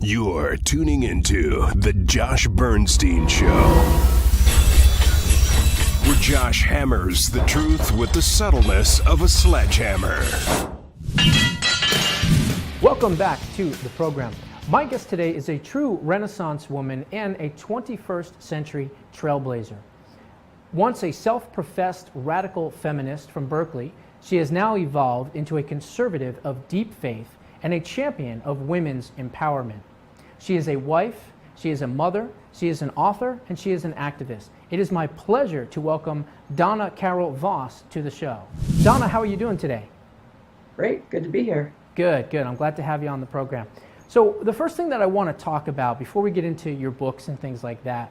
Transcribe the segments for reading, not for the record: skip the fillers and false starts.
You're tuning into the Josh Bernstein Show, where Josh hammers the truth with the subtleness of a sledgehammer. Welcome back to the program. My guest today is a true Renaissance woman and a 21st century trailblazer. Once a self-professed radical feminist from Berkeley, she has now evolved into a conservative of deep faith and a champion of women's empowerment. She is a wife, she is a mother, she is an author, and she is an activist. It is my pleasure to welcome Donna Carol Voss to the show. Donna, how are you doing today? Great, good to be here. Good. I'm glad to have you on the program. So the first thing that I want to talk about before we get into your books and things like that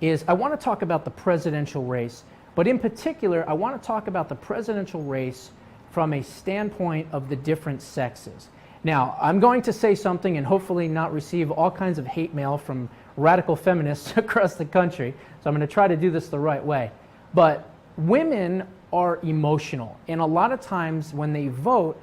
is I want to talk about the presidential race, but in particular, I want to talk about the presidential race from a standpoint of the different sexes. Now, I'm going to say something and hopefully not receive all kinds of hate mail from radical feminists across the country, so I'm going to try to do this the right way. But women are emotional, and a lot of times when they vote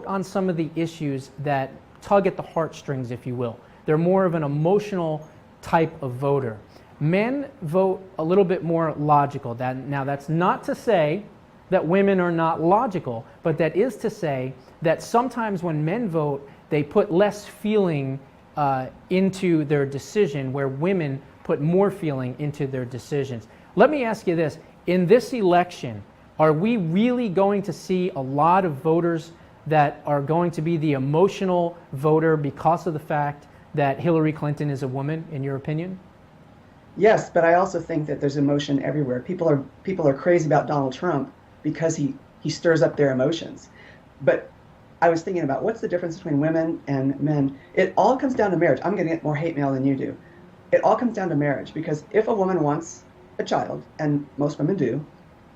on some of the issues that tug at the heartstrings, if you will. They're more of an emotional type of voter. Men vote a little bit more logical. Now, that's not to say that women are not logical, but that is to say that sometimes when men vote, they put less feeling into their decision, where women put more feeling into their decisions. Let me ask you this. In this election, are we really going to see a lot of voters that are going to be the emotional voter because of the fact that Hillary Clinton is a woman, in your opinion? Yes, but I also think that there's emotion everywhere. People are crazy about Donald Trump because he stirs up their emotions. But I was thinking about what's the difference between women and men. It all comes down to marriage. I'm going to get more hate mail than you do. It all comes down to marriage, because if a woman wants a child, and most women do,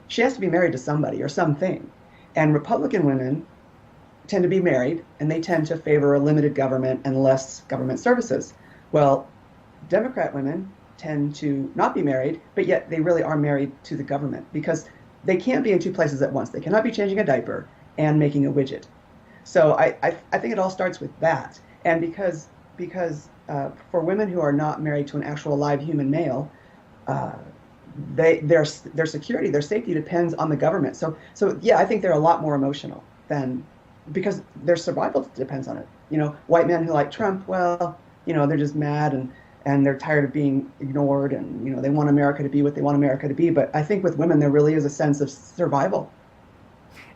she has to be married to somebody or something. And Republican women tend to be married, and they tend to favor a limited government and less government services. Well, Democrat women tend to not be married, but yet they really are married to the government, because they can't be in two places at once. They cannot be changing a diaper and making a widget. So I think it all starts with that. And because for women who are not married to an actual live human male, their security, their safety depends on the government. So yeah, I think they're a lot more emotional than, because their survival depends on it. You know, white men who like Trump, well, you know, they're just mad and they're tired of being ignored, and, you know, they want America to be what they want America to be. But I think with women, there really is a sense of survival.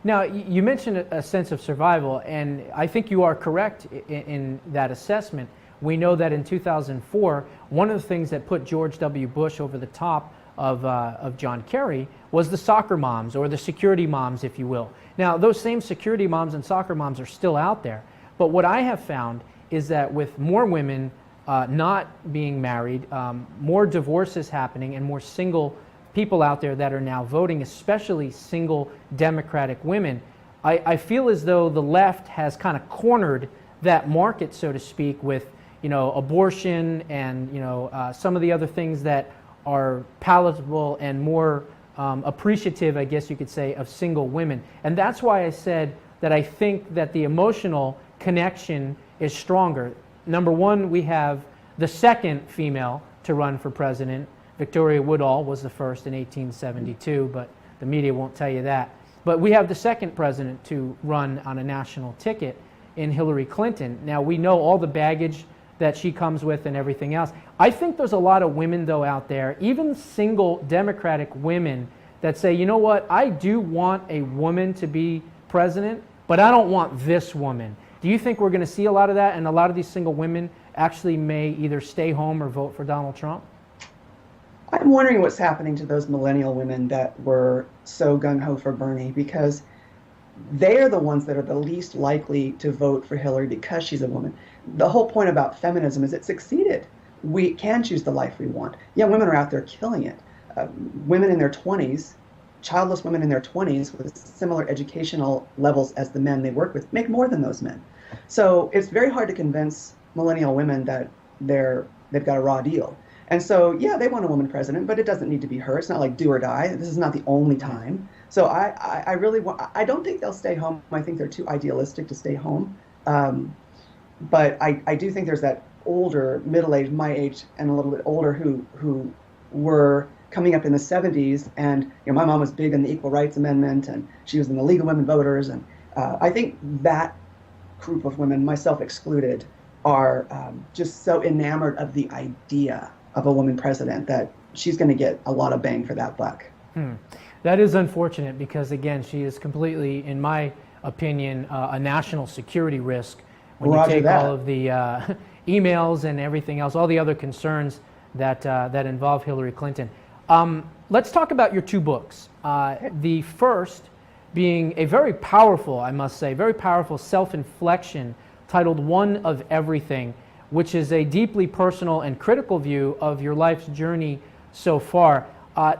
Now, you mentioned a sense of survival, and I think you are correct in that assessment. We know that in 2004, one of the things that put George W. Bush over the top of John Kerry was the soccer moms, or the security moms, if you will. Now, those same security moms and soccer moms are still out there, but what I have found is that with more women not being married, more divorces happening, and more single people out there that are now voting, especially single Democratic women, I feel as though the left has kind of cornered that market, so to speak, with, you know, abortion and, you know, some of the other things that are palatable and more appreciative, I guess you could say, of single women. And that's why I said that I think that the emotional connection is stronger. Number one, we have the second female to run for president. Victoria Woodhull was the first in 1872, but the media won't tell you that. But we have the second president to run on a national ticket in Hillary Clinton. Now, we know all the baggage that she comes with and everything else. I think there's a lot of women, though, out there, even single Democratic women, that say, you know what, I do want a woman to be president, but I don't want this woman. Do you think we're going to see a lot of that, and a lot of these single women actually may either stay home or vote for Donald Trump? I'm wondering what's happening to those millennial women that were so gung-ho for Bernie, because they are the ones that are the least likely to vote for Hillary because she's a woman. The whole point about feminism is it succeeded. We can choose the life we want. Young women are out there killing it. Women in their 20s, childless women in their 20s with similar educational levels as the men they work with, make more than those men. So it's very hard to convince millennial women that they've got a raw deal. And so, yeah, they want a woman president, but it doesn't need to be her. It's not like do or die. This is not the only time. So I really want, I don't think they'll stay home. I think they're too idealistic to stay home. But I do think there's that older, middle-aged, my age and a little bit older, who were coming up in the 70s, and my mom was big in the Equal Rights Amendment, and she was in the League of Women Voters, and I think that group of women, myself excluded, are just so enamored of the idea of a woman president that she's going to get a lot of bang for that buck. That is unfortunate because, again, she is completely, in my opinion, a national security risk when you take all of the emails and everything else, all the other concerns that involve Hillary Clinton. Let's talk about your two books. The first being a very powerful, I must say, very powerful self-inflection titled One of Everything, which is a deeply personal and critical view of your life's journey so far.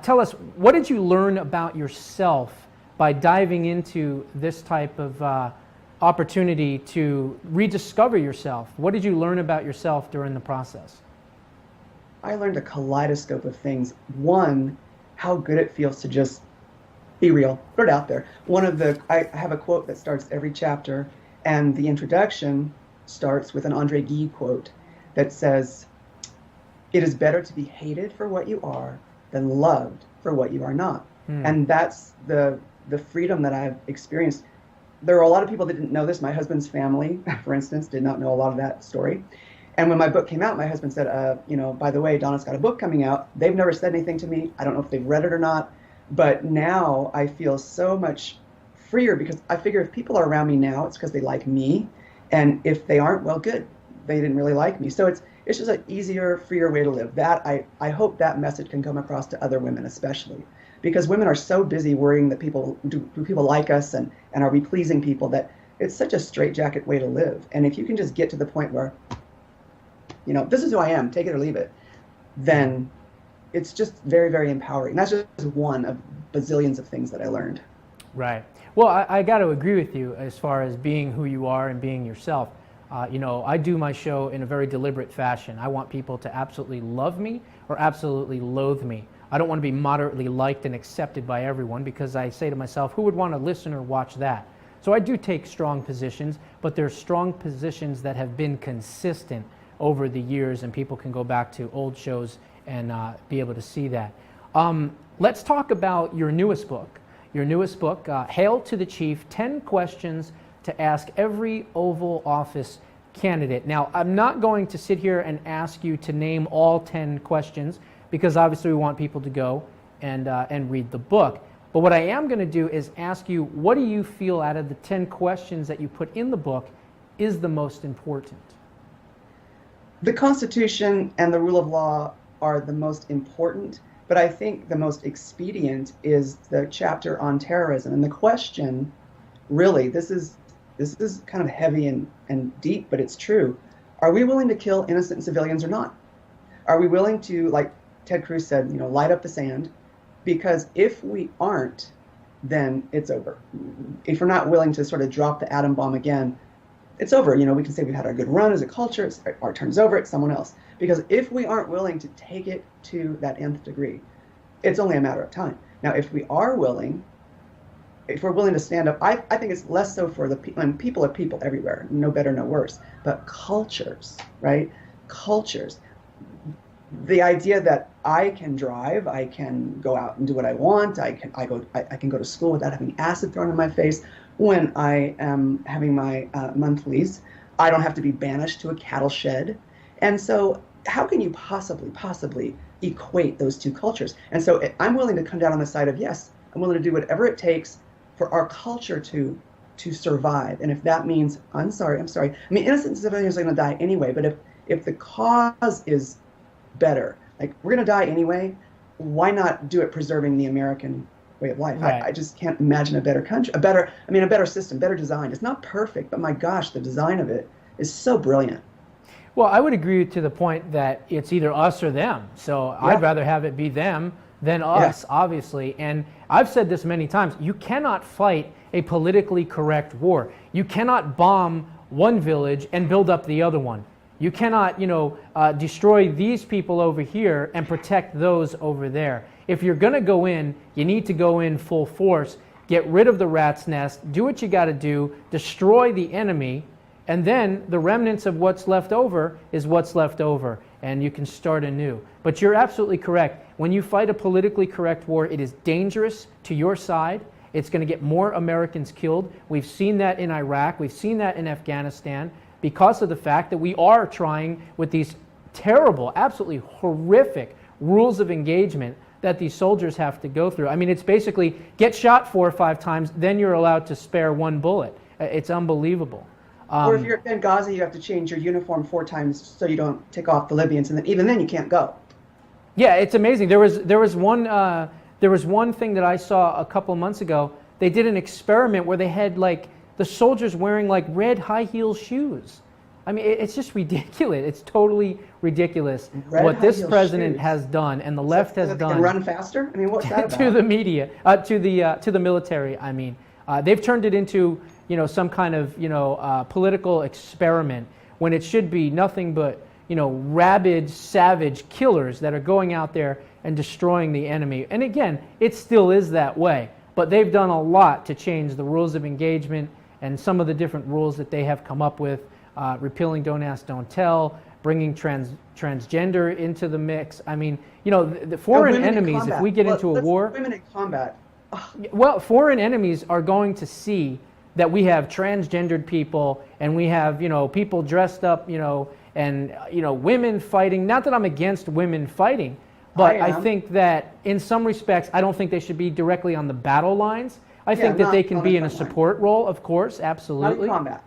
Tell us, what did you learn about yourself by diving into this type of opportunity to rediscover yourself? What did you learn about yourself during the process? I learned a kaleidoscope of things. One, how good it feels to just be real, put it out there. I have a quote that starts every chapter, and the introduction starts with an Andre Gide quote that says, "It is better to be hated for what you are than loved for what you are not." And that's the freedom that I've experienced. There are a lot of people that didn't know this. My husband's family, for instance, did not know a lot of that story. And when my book came out, my husband said, by the way, Donna's got a book coming out. They've never said anything to me. I don't know if they've read it or not. But now I feel so much freer because I figure if people are around me now, it's because they like me. And if they aren't, well, good. They didn't really like me. So it's just an easier, freer way to live. That I hope that message can come across to other women especially. Because women are so busy worrying that do people like us and are we pleasing people, that it's such a straitjacket way to live. And if you can just get to the point where, this is who I am, take it or leave it, then it's just very, very empowering. That's just one of bazillions of things that I learned. Right. Well, I got to agree with you as far as being who you are and being yourself. I do my show in a very deliberate fashion. I want people to absolutely love me or absolutely loathe me. I don't want to be moderately liked and accepted by everyone because I say to myself, who would want to listen or watch that? So I do take strong positions, but they're strong positions that have been consistent over the years, and people can go back to old shows and be able to see that. Let's talk about your newest book. Your newest book, Hail to the Chief, 10 Questions to Ask Every Oval Office Candidate. Now, I'm not going to sit here and ask you to name all 10 questions because obviously we want people to go and read the book. But what I am going to do is ask you, what do you feel out of the 10 questions that you put in the book is the most important? The Constitution and the rule of law are the most important, but I think the most expedient is the chapter on terrorism. And the question, really, this is kind of heavy and deep, but it's true. Are we willing to kill innocent civilians or not? Are we willing to, like Ted Cruz said, light up the sand? Because if we aren't, then it's over. If we're not willing to sort of drop the atom bomb again, it's over. We can say we've had our good run as a culture, our turn's over, it's someone else. Because if we aren't willing to take it to that nth degree, it's only a matter of time. Now, if we're willing to stand up, I think it's less so for the people, and people are people everywhere, no better, no worse, but cultures, right? Cultures. The idea that I can drive, I can go out and do what I want, I can go to school without having acid thrown in my face. When I am having my monthlies, I don't have to be banished to a cattle shed. And so how can you possibly equate those two cultures? And so I'm willing to come down on the side of, yes, I'm willing to do whatever it takes for our culture to survive. And if that means, I'm sorry. I mean, innocent civilians are going to die anyway, but if the cause is better, like we're going to die anyway, why not do it preserving the American way of life? Right. I just can't imagine a better country, a better system, better design. It's not perfect, but my gosh, the design of it is so brilliant. Well, I would agree to the point that it's either us or them. So yeah. I'd rather have it be them than us, obviously. And I've said this many times, you cannot fight a politically correct war. You cannot bomb one village and build up the other one. You cannot, destroy these people over here and protect those over there. If you're going to go in, you need to go in full force, get rid of the rat's nest, do what you got to do, destroy the enemy, And then the remnants of what's left over is what's left over, and you can start anew. But you're absolutely correct. When you fight a politically correct war, it is dangerous to your side. It's going to get more Americans killed. We've seen that in Iraq. We've seen that in Afghanistan because of the fact that we are trying with these terrible, absolutely horrific rules of engagement that these soldiers have to go through. I mean, it's basically get shot 4 or 5 times, then you're allowed to spare 1 bullet. It's unbelievable. Or if you're at Benghazi, you have to change your uniform 4 times so you don't tick off the Libyans, and then even then you can't go. Yeah, it's amazing. There was one thing that I saw a couple of months ago. They did an experiment where they had like the soldiers wearing like red high heel shoes. I mean, it's just ridiculous. It's totally ridiculous what this president has done and the left has done. Can run faster? I mean, what's that about? To the media, to the military. I mean, they've turned it into some kind of political experiment when it should be nothing but rabid, savage killers that are going out there and destroying the enemy. And again, it still is that way. But they've done a lot to change the rules of engagement and some of the different rules that they have come up with. Repealing Don't Ask, Don't Tell, bringing transgender into the mix. I mean, the foreign enemies, if we get into a war... Women in combat. Well, foreign enemies are going to see that we have transgendered people and we have, people dressed up, and, women fighting. Not that I'm against women fighting, but I think that in some respects, I don't think they should be directly on the battle lines. I think that they can be in a support role, of course, absolutely. Not in combat.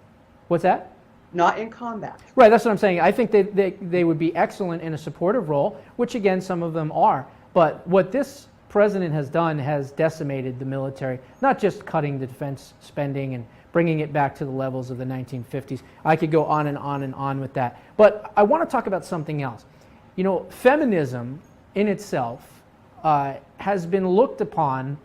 What's that? Not in combat. Right, that's what I'm saying. I think that they would be excellent in a supportive role, which again, some of them are. But what this president has done has decimated the military, not just cutting the defense spending and bringing it back to the levels of the 1950s. I could go on and on and on with that. But I want to talk about something else. Feminism in itself has been looked upon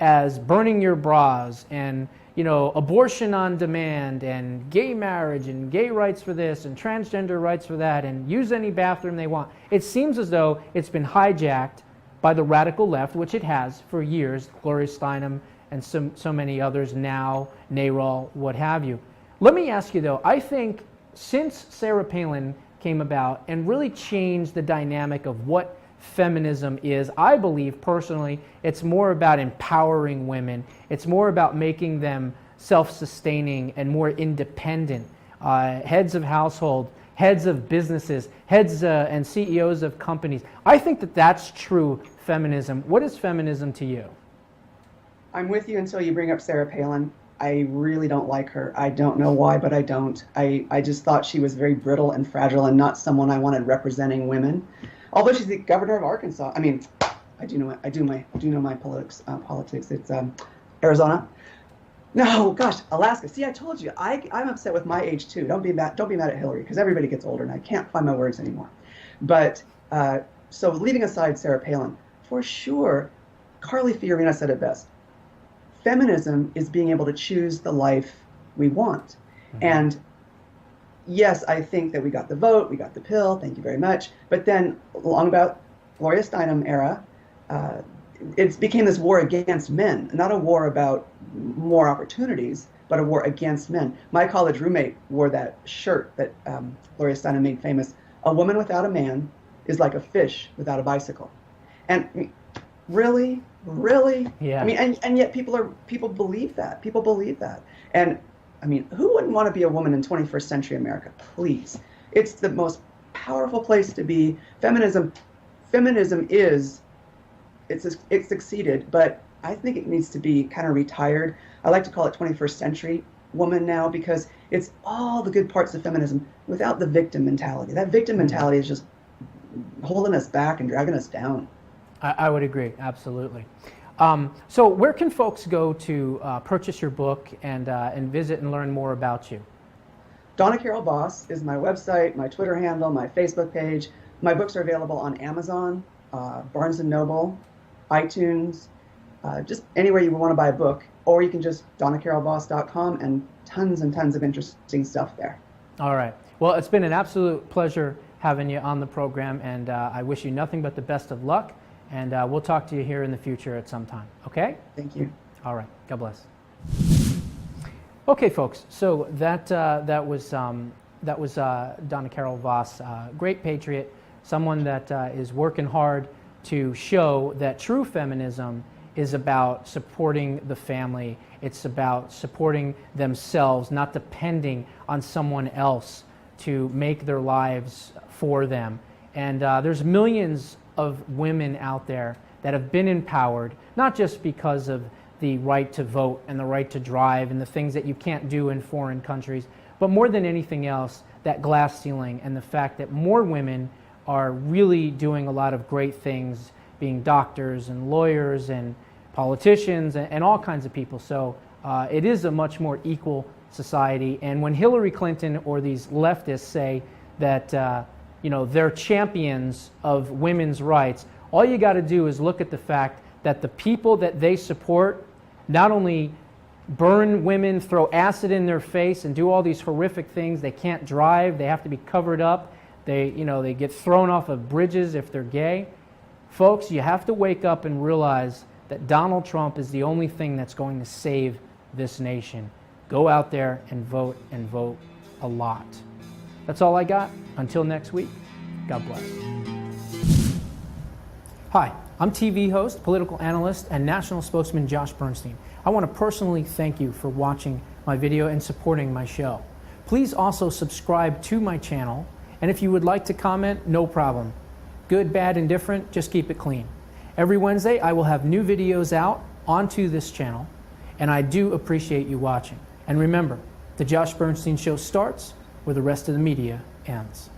as burning your bras and abortion on demand and gay marriage and gay rights for this and transgender rights for that and use any bathroom they want. It seems as though it's been hijacked by the radical left, which it has for years, Gloria Steinem and so many others now, NARAL, what have you. Let me ask you though, I think since Sarah Palin came about and really changed the dynamic of what feminism is, I believe personally it's more about empowering women. It's more about making them self-sustaining and more independent. Heads of household, heads of businesses, heads and CEOs of companies. I think that that's true feminism. What is feminism to you? I'm with you until you bring up Sarah Palin. I really don't like her. I don't know why, but I don't. I just thought she was very brittle and fragile and not someone I wanted representing women. Although she's the governor of Arkansas. I mean, I do know my politics. It's Arizona. No, gosh, Alaska. See, I told you, I'm upset with my age too. Don't be mad at Hillary, because everybody gets older and I can't find my words anymore. But so leaving aside Sarah Palin, for sure, Carly Fiorina said it best. Feminism is being able to choose the life we want. Mm-hmm. And yes, I think that we got the vote, we got the pill, thank you very much. But then along about Gloria Steinem era, it became this war against men, not a war about more opportunities, but a war against men. My college roommate wore that shirt that Gloria Steinem made famous. A woman without a man is like a fish without a bicycle. And really? Yeah. I mean, and yet people believe that. People believe that. And I mean, who wouldn't want to be a woman in 21st century America? Please. It's the most powerful place to be. Feminism is, it's succeeded, but I think it needs to be kind of retired. I like to call it 21st century woman now, because it's all the good parts of feminism without the victim mentality. That victim mentality is just holding us back and dragging us down. I would agree, absolutely. So where can folks go to purchase your book and visit and learn more about you? Donna Carol Boss is my website, my Twitter handle, my Facebook page. My books are available on Amazon, Barnes & Noble, iTunes, just anywhere you want to buy a book, or you can just donnacarolboss.com, and tons of interesting stuff there. All right. Well, it's been an absolute pleasure having you on the program, and I wish you nothing but the best of luck. And we'll talk to you here in the future at some time, okay? Thank you. All right. God bless. Okay, folks. So that was Donna Carol Voss, great patriot, someone that is working hard to show that true feminism is about supporting the family. It's about supporting themselves, not depending on someone else to make their lives for them. And there's millions of women out there that have been empowered, not just because of the right to vote and the right to drive and the things that you can't do in foreign countries, but more than anything else, that glass ceiling and the fact that more women are really doing a lot of great things, being doctors and lawyers and politicians and all kinds of people. So it is a much more equal society. And when Hillary Clinton or these leftists say that they're champions of women's rights, all you got to do is look at the fact that the people that they support not only burn women, throw acid in their face, and do all these horrific things. They can't drive. They have to be covered up. They get thrown off of bridges if they're gay. Folks, you have to wake up and realize that Donald Trump is the only thing that's going to save this nation. Go out there and vote a lot. That's all I got. Until next week, God bless. Hi, I'm TV host, political analyst, and national spokesman Josh Bernstein. I want to personally thank you for watching my video and supporting my show. Please also subscribe to my channel, and if you would like to comment, no problem. Good, bad, indifferent, just keep it clean. Every Wednesday, I will have new videos out onto this channel, and I do appreciate you watching. And remember, the Josh Bernstein Show starts where the rest of the media ends.